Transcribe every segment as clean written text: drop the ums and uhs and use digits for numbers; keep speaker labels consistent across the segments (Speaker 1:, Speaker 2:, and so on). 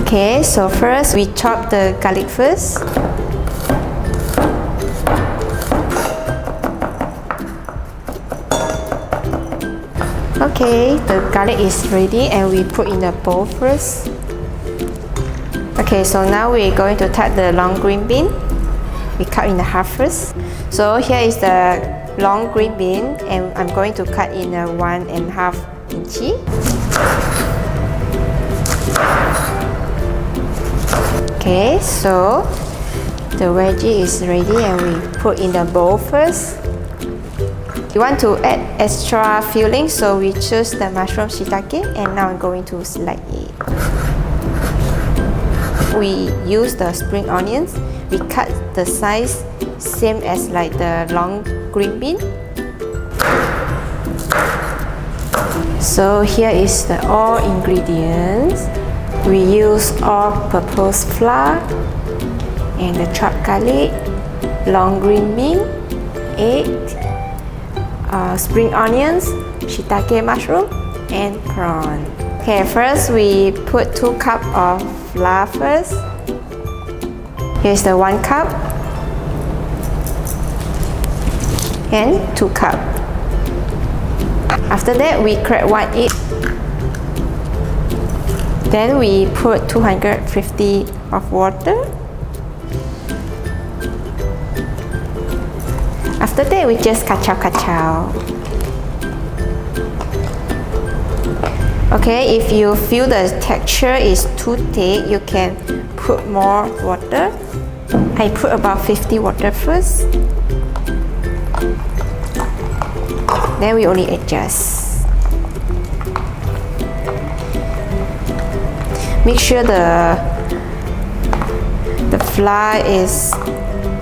Speaker 1: Okay, so first we chop the garlic first. Okay, the garlic is ready and we put in the bowl first. Okay, so now we're going to cut the long green bean. We cut in half first. So here is the long green bean and I'm going to cut in a 1.5 inch. Okay, so the veggie is ready and we put in the bowl first. We want to add extra filling, so we choose the mushroom shiitake and now I'm going to select it. We use the spring onions. We cut the size same as like the long green bean. So here is the all ingredients. We use all-purpose flour and the chopped garlic, long green bean, egg, spring onions, shiitake mushroom, and prawn. Okay, first we put 2 cups of flour first. Here's the 1 cup and 2 cups. After that, we crack 1 egg. Then we put 250 of water. After that, we just kacau. Okay, if you feel the texture is too thick, you can put more water. I put about 50 water first. Then we only adjust. Make sure the flour is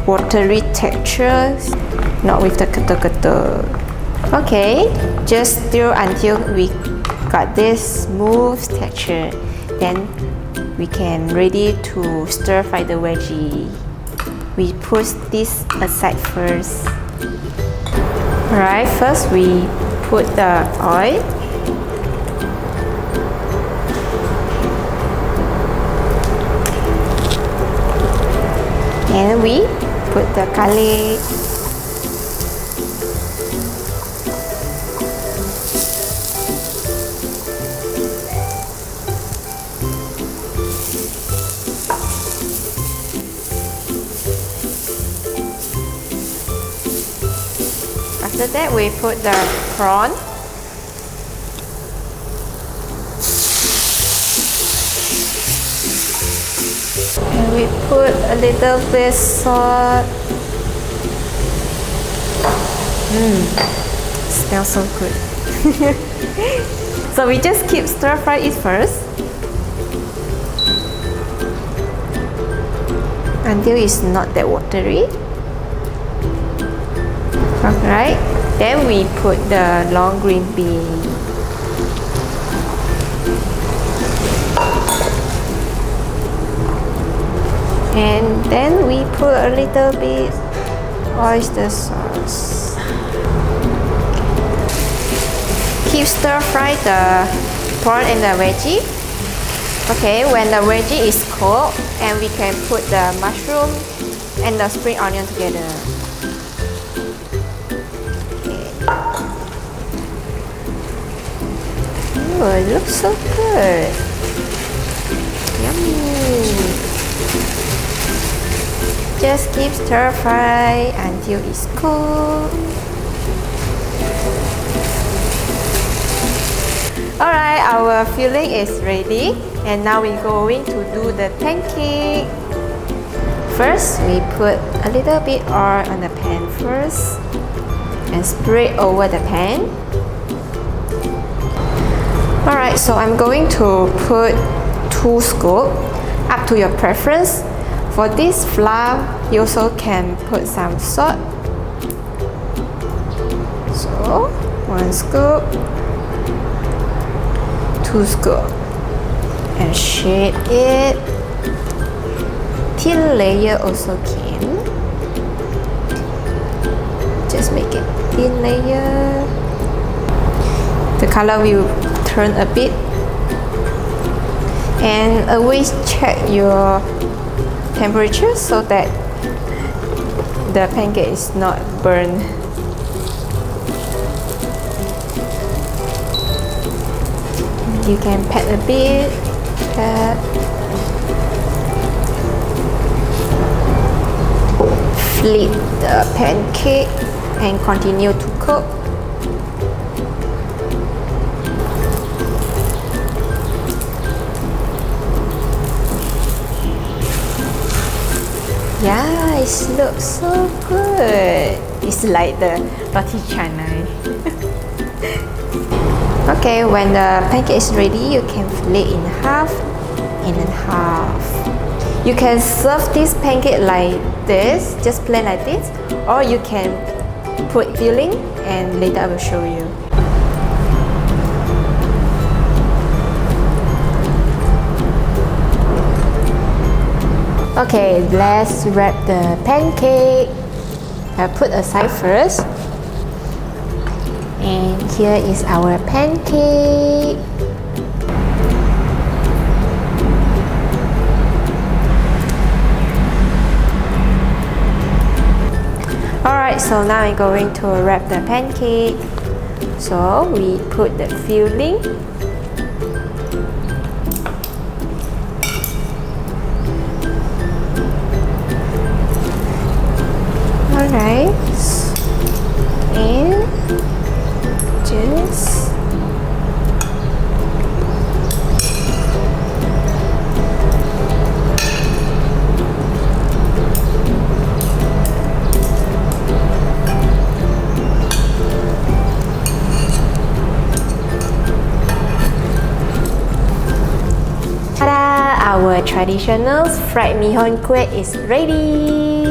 Speaker 1: watery texture, not with the ketul-ketul. Okay, just stir until we got this smooth texture. Then we can ready to stir fry the veggie. We put this aside first. Alright, first we put the oil. And we put the garlic. After that, we put the prawn. And we put a little bit salt. Smells so good. So we just keep stir fry it first until it's not that watery. Alright, then we put the long green bean. And then we put a little bit oyster sauce. Keep stir fry the prawn and the veggie. Okay, when the veggie is cooked, and we can put the mushroom and the spring onion together. Oh, it looks so good. Yummy. Just keep stir fry until it's cooked. Alright, our filling is ready. And now we're going to do the pancake. First, we put a little bit oil on the pan first and spread over the pan. Alright, so I'm going to put 2 scoops, up to your preference. For this flour, you also can put some salt. So, 1 scoop, 2 scoops, and shake it. Thin layer also can. Just make it thin layer. The color will turn a bit. And always check your temperature so that the pancake is not burned. You can pat a bit, flip the pancake and continue to cook. Yeah, it looks so good. It's like the roti canai. Okay, when the pancake is ready, you can flip it in half and then half. You can serve this pancake like this, just plain like this, or you can put filling and later I will show you. Okay, let's wrap the pancake. I'll put aside first. And here is our pancake. Alright, so now I'm going to wrap the pancake. So we put the filling. Alright, and just ta-da! Our traditional fried mee hoon kueh is ready.